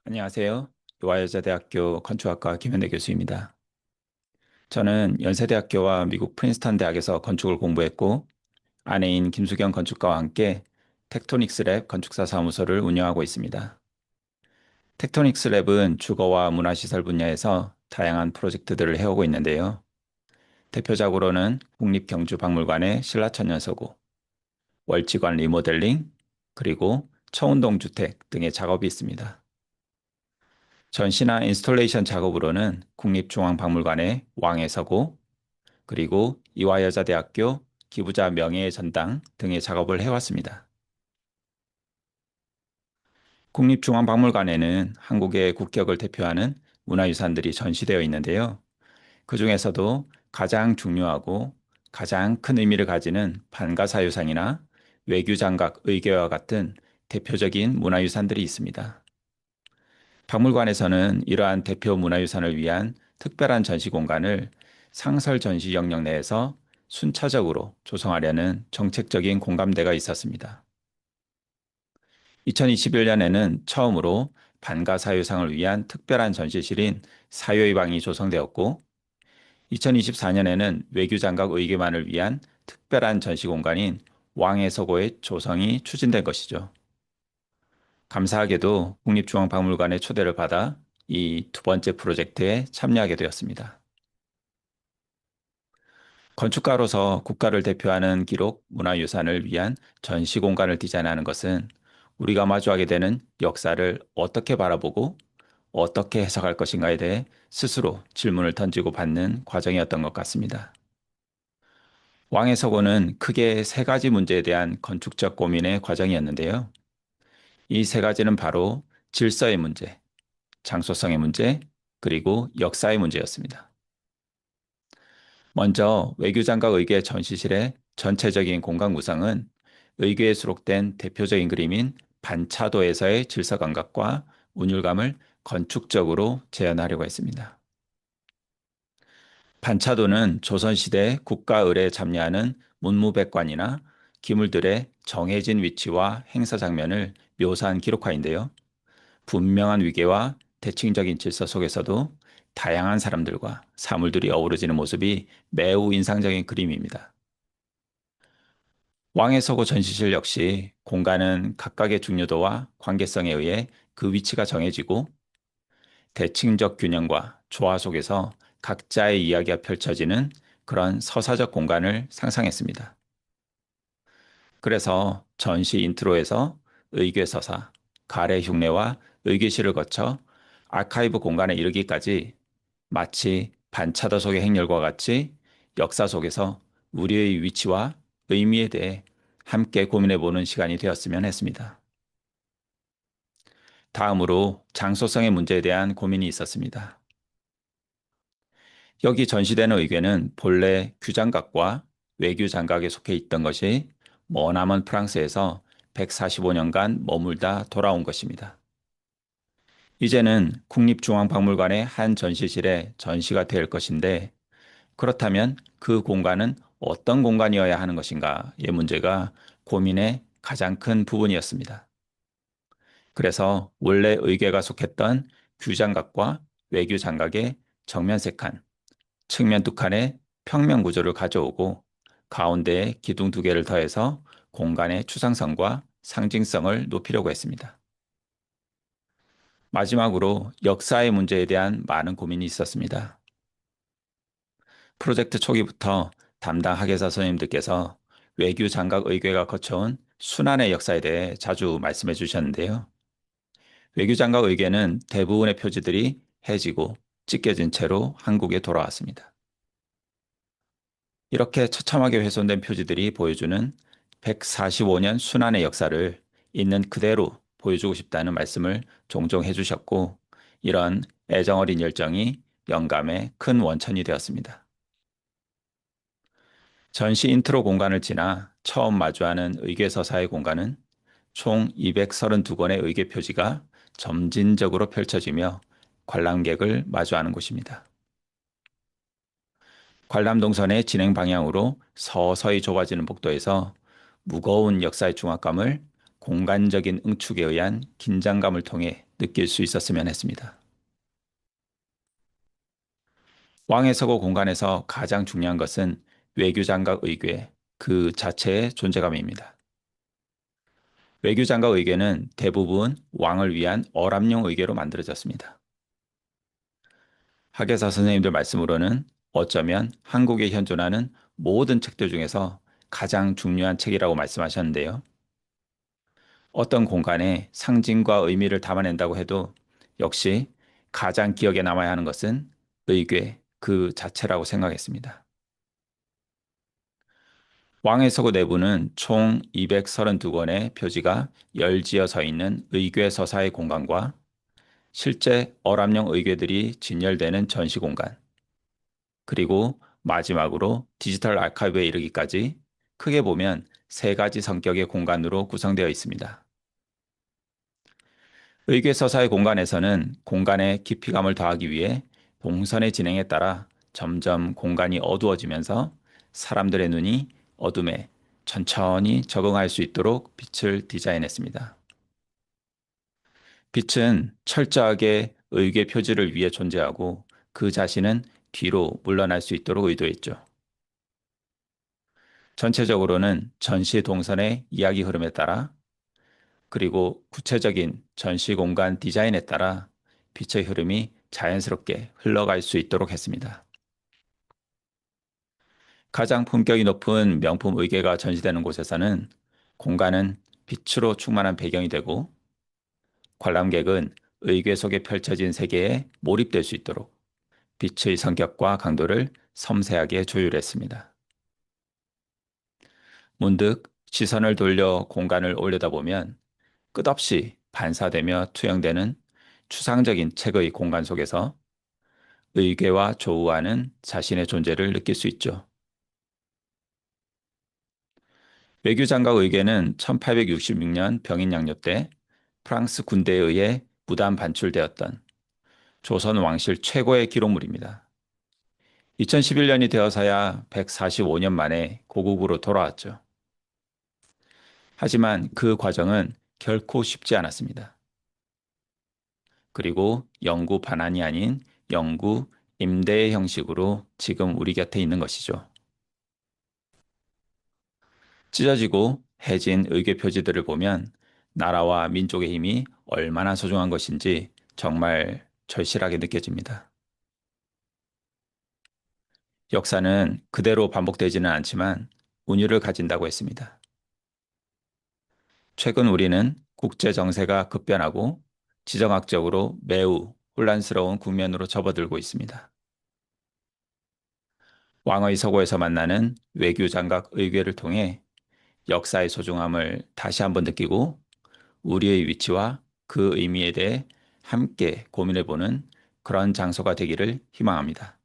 안녕하세요. 이화여자대학교 건축학과 김현대 교수입니다. 저는 연세대학교와 미국 프린스턴 대학에서 건축을 공부했고, 아내인 김수경 건축가와 함께 텍토닉스 랩 건축사 사무소를 운영하고 있습니다. 텍토닉스 랩은 주거와 문화시설 분야에서 다양한 프로젝트들을 해오고 있는데요. 대표적으로는 국립경주박물관의 신라천연서고, 월지관 리모델링, 그리고 청운동 주택 등의 작업이 있습니다. 전시나 인스톨레이션 작업으로는 국립중앙박물관의 왕의 서고, 그리고 이화여자대학교 기부자 명예의 전당 등의 작업을 해왔습니다. 국립중앙박물관에는 한국의 국격을 대표하는 문화유산들이 전시되어 있는데요. 그 중에서도 가장 중요하고 가장 큰 의미를 가지는 반가사유상이나 외규장각 의궤와 같은 대표적인 문화유산들이 있습니다. 박물관에서는 이러한 대표 문화유산을 위한 특별한 전시 공간을 상설 전시 영역 내에서 순차적으로 조성하려는 정책적인 공감대가 있었습니다. 2021년에는 처음으로 반가사유상을 위한 특별한 전시실인 사유의 방이 조성되었고, 2024년에는 외교장각 의궤만을 위한 특별한 전시 공간인 왕의 서고의 조성이 추진된 것이죠. 감사하게도 국립중앙박물관의 초대를 받아 이 두 번째 프로젝트에 참여하게 되었습니다. 건축가로서 국가를 대표하는 기록 문화유산을 위한 전시 공간을 디자인하는 것은 우리가 마주하게 되는 역사를 어떻게 바라보고 어떻게 해석할 것인가에 대해 스스로 질문을 던지고 받는 과정이었던 것 같습니다. 왕의 서고는 크게 세 가지 문제에 대한 건축적 고민의 과정이었는데요. 이 세 가지는 바로 질서의 문제, 장소성의 문제, 그리고 역사의 문제였습니다. 먼저 외교장각 의궤 전시실의 전체적인 공간 구성은 의궤에 수록된 대표적인 그림인 반차도에서의 질서 감각과 운율감을 건축적으로 재현하려고 했습니다. 반차도는 조선시대 국가을에 참여하는 문무백관이나 기물들의 정해진 위치와 행사 장면을 묘사한 기록화인데요. 분명한 위계와 대칭적인 질서 속에서도 다양한 사람들과 사물들이 어우러지는 모습이 매우 인상적인 그림입니다. 왕의 서고 전시실 역시 공간은 각각의 중요도와 관계성에 의해 그 위치가 정해지고 대칭적 균형과 조화 속에서 각자의 이야기가 펼쳐지는 그런 서사적 공간을 상상했습니다. 그래서 전시 인트로에서 의궤서사, 가래 흉내와 의궤실을 거쳐 아카이브 공간에 이르기까지 마치 반차도 속의 행렬과 같이 역사 속에서 우리의 위치와 의미에 대해 함께 고민해보는 시간이 되었으면 했습니다. 다음으로 장소성의 문제에 대한 고민이 있었습니다. 여기 전시되는 의궤는 본래 규장각과 외규장각에 속해 있던 것이 머나먼 프랑스에서 145년간 머물다 돌아온 것입니다. 이제는 국립중앙박물관의 한 전시실에 전시가 될 것인데, 그렇다면 그 공간은 어떤 공간이어야 하는 것인가의 문제가 고민의 가장 큰 부분이었습니다. 그래서 원래 의궤가 속했던 규장각과 외규장각의 정면 세 칸, 측면 두 칸의 평면 구조를 가져오고 가운데에 기둥 두 개를 더해서 공간의 추상성과 상징성을 높이려고 했습니다. 마지막으로 역사의 문제에 대한 많은 고민이 있었습니다. 프로젝트 초기부터 담당 학예사 선생님들께서 외교 장각 의궤가 거쳐온 순환의 역사에 대해 자주 말씀해 주셨는데요. 외교 장각 의궤는 대부분의 표지들이 해지고 찢겨진 채로 한국에 돌아왔습니다. 이렇게 처참하게 훼손된 표지들이 보여주는 145년 순환의 역사를 있는 그대로 보여주고 싶다는 말씀을 종종 해주셨고, 이런 애정어린 열정이 영감의 큰 원천이 되었습니다. 전시 인트로 공간을 지나 처음 마주하는 의궤서사의 공간은 총 232권의 의궤 표지가 점진적으로 펼쳐지며 관람객을 마주하는 곳입니다. 관람동선의 진행 방향으로 서서히 좁아지는 복도에서 무거운 역사의 중압감을 공간적인 응축에 의한 긴장감을 통해 느낄 수 있었으면 했습니다. 왕의 서고 공간에서 가장 중요한 것은 외교장각 의궤 그 자체의 존재감입니다. 외교장각 의궤는 대부분 왕을 위한 어람용 의궤로 만들어졌습니다. 학예사 선생님들 말씀으로는 어쩌면 한국에 현존하는 모든 책들 중에서 가장 중요한 책이라고 말씀하셨는데요. 어떤 공간에 상징과 의미를 담아낸다고 해도 역시 가장 기억에 남아야 하는 것은 의궤 그 자체라고 생각했습니다. 왕의 서고 내부는 총 232권의 표지가 열지어 서 있는 의궤 서사의 공간과 실제 어람용 의궤들이 진열되는 전시 공간, 그리고 마지막으로 디지털 아카이브에 이르기까지 크게 보면 세 가지 성격의 공간으로 구성되어 있습니다. 의궤서사의 공간에서는 공간의 깊이감을 더하기 위해 동선의 진행에 따라 점점 공간이 어두워지면서 사람들의 눈이 어둠에 천천히 적응할 수 있도록 빛을 디자인했습니다. 빛은 철저하게 의궤 표지를 위해 존재하고 그 자신은 뒤로 물러날 수 있도록 의도했죠. 전체적으로는 전시 동선의 이야기 흐름에 따라 그리고 구체적인 전시 공간 디자인에 따라 빛의 흐름이 자연스럽게 흘러갈 수 있도록 했습니다. 가장 품격이 높은 명품 의궤가 전시되는 곳에서는 공간은 빛으로 충만한 배경이 되고 관람객은 의궤 속에 펼쳐진 세계에 몰입될 수 있도록 빛의 성격과 강도를 섬세하게 조율했습니다. 문득 시선을 돌려 공간을 올려다보면 끝없이 반사되며 투영되는 추상적인 책의 공간 속에서 의궤와 조우하는 자신의 존재를 느낄 수 있죠. 외교장각 의궤는 1866년 병인 양요 때 프랑스 군대에 의해 무단 반출되었던 조선 왕실 최고의 기록물입니다. 2011년이 되어서야 145년 만에 고국으로 돌아왔죠. 하지만 그 과정은 결코 쉽지 않았습니다. 그리고 영구 반환이 아닌 영구 임대의 형식으로 지금 우리 곁에 있는 것이죠. 찢어지고 해진 의궤 표지들을 보면 나라와 민족의 힘이 얼마나 소중한 것인지 정말 절실하게 느껴집니다. 역사는 그대로 반복되지는 않지만 운율을 가진다고 했습니다. 최근 우리는 국제 정세가 급변하고 지정학적으로 매우 혼란스러운 국면으로 접어들고 있습니다. 왕의 서고에서 만나는 외교장각 의궤를 통해 역사의 소중함을 다시 한번 느끼고 우리의 위치와 그 의미에 대해 함께 고민해보는 그런 장소가 되기를 희망합니다.